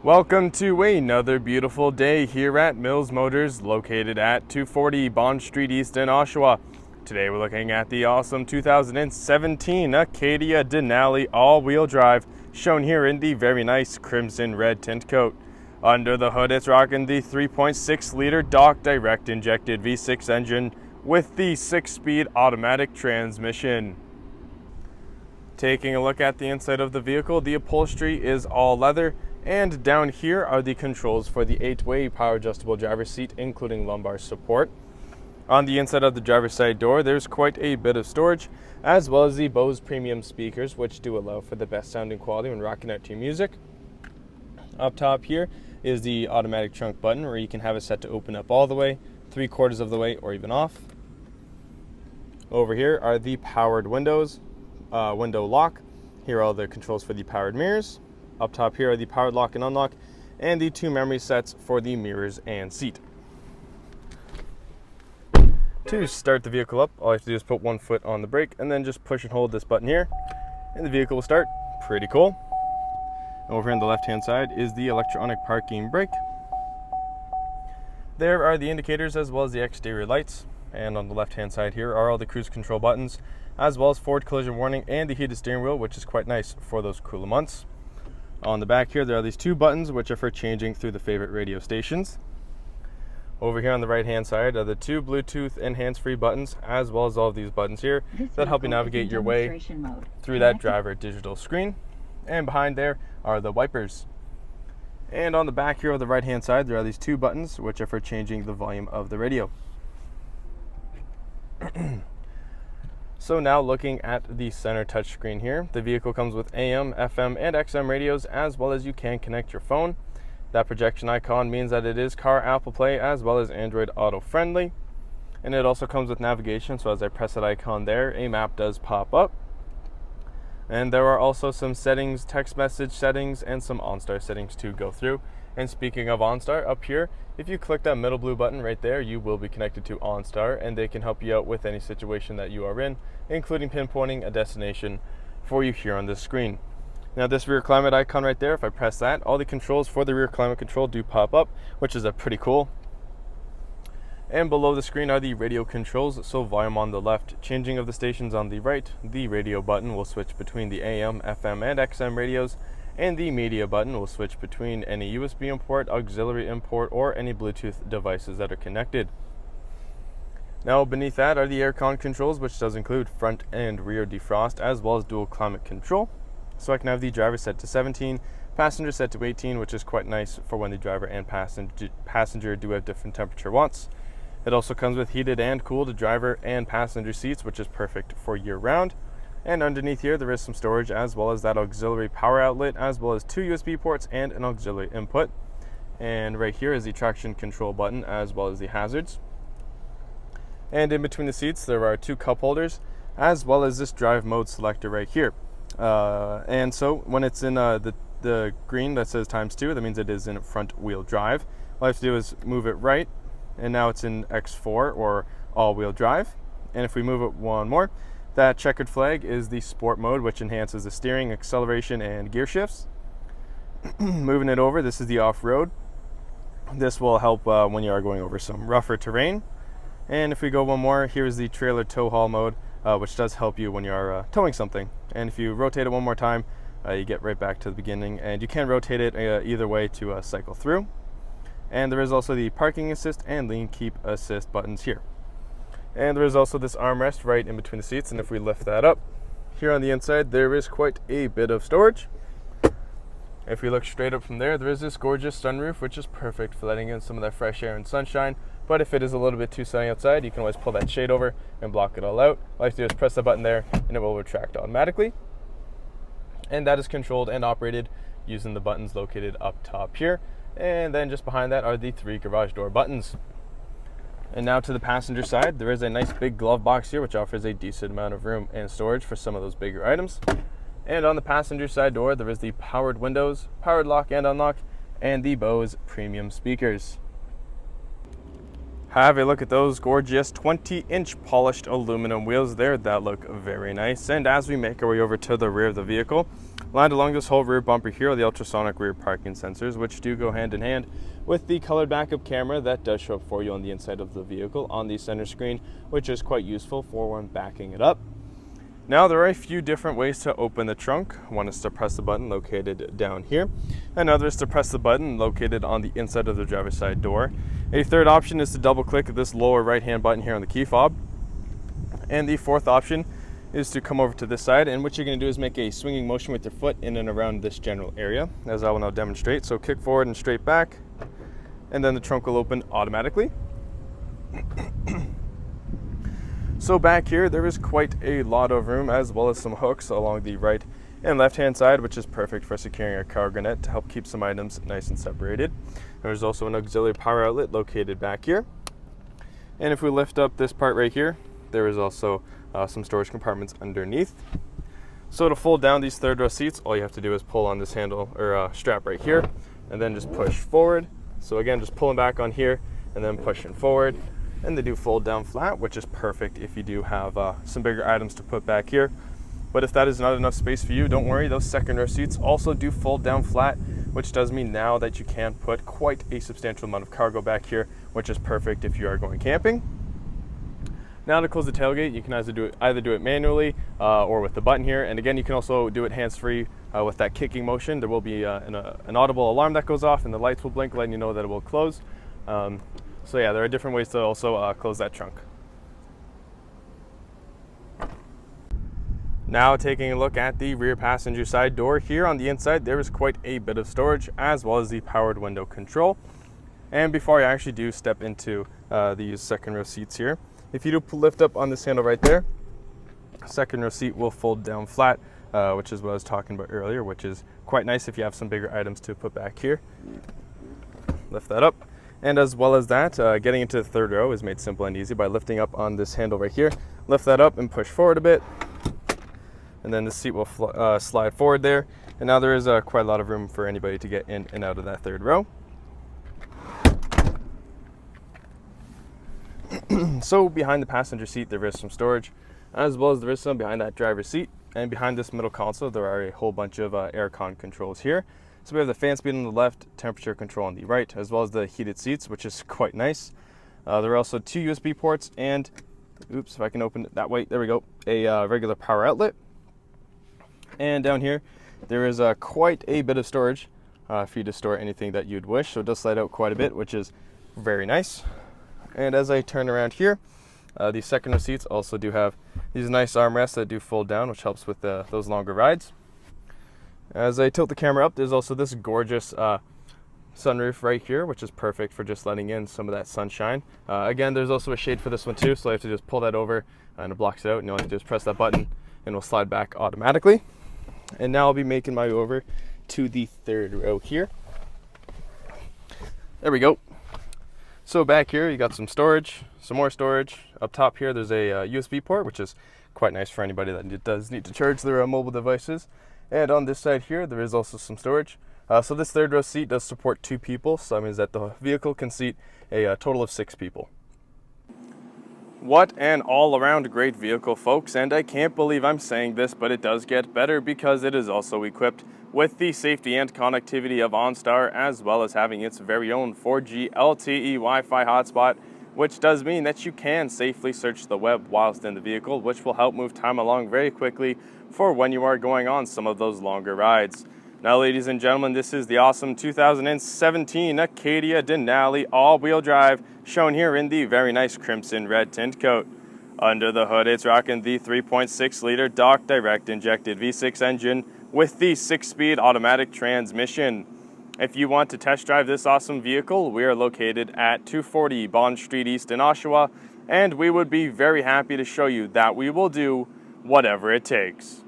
Welcome to another beautiful day here at Mills Motors, located at 240 Bond Street East in Oshawa. Today we're looking at the awesome 2017 Acadia Denali all-wheel drive, shown here in the very nice crimson red tint coat. Under the hood, it's rocking the 3.6-liter Dock direct injected V6 engine with the 6-speed automatic transmission. Taking a look at the inside of the vehicle, the upholstery is all leather, and down here are the controls for the 8-way power adjustable driver's seat, including lumbar support. On the inside of the driver's side door, there's quite a bit of storage, as well as the Bose premium speakers, which do allow for the best sounding quality when rocking out to your music. Up top here is the automatic trunk button, where you can have it set to open up all the way, 3/4 of the way, or even off. Over here are the powered windows, window lock. Here are all the controls for the powered mirrors. Up top here are the powered lock and unlock, and the 2 memory sets for the mirrors and seat. To start the vehicle up, all you have to do is put one foot on the brake and then just push and hold this button here, and the vehicle will start. Pretty cool. Over here on the left hand side is the electronic parking brake. There are the indicators as well as the exterior lights, and on the left hand side here are all the cruise control buttons, as well as forward collision warning and the heated steering wheel, which is quite nice for those cooler months. On the back here, there are these 2 buttons, which are for changing through the favorite radio stations. Over here on the right hand side are the 2 Bluetooth and hands-free buttons, as well as all of these buttons here that help you navigate your way through that driver digital screen. And behind there are the wipers. And on the back here on the right hand side, there are these 2 buttons, which are for changing the volume of the radio. So now looking at the center touchscreen here, the vehicle comes with AM, FM, and XM radios, as well as you can connect your phone. That projection icon means that it is Car Apple Play as well as Android Auto friendly. And it also comes with navigation, so as I press that icon there, a map does pop up. And there are also some settings, text message settings, and some OnStar settings to go through. And speaking of OnStar, up here, if you click that middle blue button right there, you will be connected to OnStar, and they can help you out with any situation that you are in, including pinpointing a destination for you here on this screen. Now this rear climate icon right there, if I press that, all the controls for the rear climate control do pop up, which is pretty cool. And below the screen are the radio controls, so volume on the left, changing of the stations on the right. The radio button will switch between the AM, FM, and XM radios, and the media button will switch between any USB import, auxiliary import, or any Bluetooth devices that are connected. Now beneath that are the aircon controls, which does include front and rear defrost, as well as dual climate control. So I can have the driver set to 17, passenger set to 18, which is quite nice for when the driver and passenger do have different temperature wants. It also comes with heated and cooled driver and passenger seats, which is perfect for year-round. And underneath here, there is some storage, as well as that auxiliary power outlet, as well as 2 USB ports and an auxiliary input. And right here is the traction control button, as well as the hazards. And in between the seats, there are 2 cup holders, as well as this drive mode selector right here. And so when it's in the green that says ×2, that means it is in front wheel drive. All I have to do is move it right, and now it's in X4 or all wheel drive. And if we move it one more, that checkered flag is the sport mode, which enhances the steering, acceleration, and gear shifts. Moving it over, this is the off-road. This will help when you are going over some rougher terrain. And if we go one more, here's the trailer tow haul mode, which does help you when you are towing something. And if you rotate it one more time, you get right back to the beginning, and you can rotate it either way to cycle through. And there is also the parking assist and lane keep assist buttons here. And there is also this armrest right in between the seats, and if we lift that up, here on the inside there is quite a bit of storage. If we look straight up from there, there is this gorgeous sunroof, which is perfect for letting in some of that fresh air and sunshine. But if it is a little bit too sunny outside, you can always pull that shade over and block it all out. All you have to do is press the button there, and it will retract automatically. And that is controlled and operated using the buttons located up top here. And then just behind that are the 3 garage door buttons. And now to the passenger side, there is a nice big glove box here, which offers a decent amount of room and storage for some of those bigger items. And on the passenger side door, there is the powered windows, powered lock and unlock, and the Bose premium speakers. Have a look at those gorgeous 20-inch polished aluminum wheels there that look very nice. And as we make our way over to the rear of the vehicle, Lined along this whole rear bumper here are the ultrasonic rear parking sensors, which do go hand in hand with the colored backup camera that does show up for you on the inside of the vehicle on the center screen, which is quite useful for when backing it up. Now, there are a few different ways to open the trunk. One is to press the button located down here. Another is to press the button located on the inside of the driver's side door. A third option is to double click this lower right hand button here on the key fob. And the fourth option is to come over to this side, and what you're going to do is make a swinging motion with your foot in and around this general area, as I will now demonstrate. So kick forward and straight back, and then the trunk will open automatically. So back here, there is quite a lot of room, as well as some hooks along the right and left hand side, which is perfect for securing a cargo net to help keep some items nice and separated. There's also an auxiliary power outlet located back here. And if we lift up this part right here, there is also some storage compartments underneath. So to fold down these third row seats, all you have to do is pull on this handle or strap right here, and then just push forward. So again, just pulling back on here and then pushing forward. And they do fold down flat, which is perfect if you do have some bigger items to put back here. But if that is not enough space for you, don't worry, those second row seats also do fold down flat, which does mean now that you can put quite a substantial amount of cargo back here, which is perfect if you are going camping. Now to close the tailgate, you can either do it manually or with the button here. And again, you can also do it hands-free with that kicking motion. There will be an audible alarm that goes off, and the lights will blink letting you know that it will close. So yeah, there are different ways to also close that trunk. Now taking a look at the rear passenger side door here on the inside, there is quite a bit of storage, as well as the powered window control. And before I actually do step into these second row seats here, if you do lift up on this handle right there, second row seat will fold down flat, which is what I was talking about earlier, which is quite nice if you have some bigger items to put back here. Lift that up. And as well as that, getting into the third row is made simple and easy by lifting up on this handle right here. Lift that up and push forward a bit. And then the seat will slide forward there. And now there is quite a lot of room for anybody to get in and out of that third row. So behind the passenger seat, there is some storage, as well as there is some behind that driver's seat. And behind this middle console, there are a whole bunch of aircon controls here. So we have the fan speed on the left, temperature control on the right, as well as the heated seats, which is quite nice. There are also two USB ports and, oops, if I can open it that way, there we go, a regular power outlet. And down here, there is quite a bit of storage for you to store anything that you'd wish. So it does slide out quite a bit, which is very nice. And as I turn around here, these second row seats also do have these nice armrests that do fold down, which helps with those longer rides. As I tilt the camera up, there's also this gorgeous sunroof right here, which is perfect for just letting in some of that sunshine. Again, there's also a shade for this one too, so I have to just pull that over and it blocks it out, and all you have to do is press that button and it will slide back automatically. And now I'll be making my way over to the third row here. There we go. So back here, you got some storage, some more storage. Up top here, there's a USB port, which is quite nice for anybody that does need to charge their mobile devices. And on this side here, there is also some storage. So this third row seat does support 2 people, so that means that the vehicle can seat a total of 6 people. What an all-around great vehicle, folks, and I can't believe I'm saying this, but it does get better because it is also equipped with the safety and connectivity of OnStar, as well as having its very own 4G LTE Wi-Fi hotspot, which does mean that you can safely search the web whilst in the vehicle, which will help move time along very quickly for when you are going on some of those longer rides. Now, ladies and gentlemen, this is the awesome 2017 Acadia Denali all-wheel drive, shown here in the very nice crimson red tint coat. Under the hood, it's rocking the 3.6-liter Dock direct injected V6 engine with the 6-speed automatic transmission. If you want to test drive this awesome vehicle, we are located at 240 Bond Street East in Oshawa, and we would be very happy to show you that we will do whatever it takes.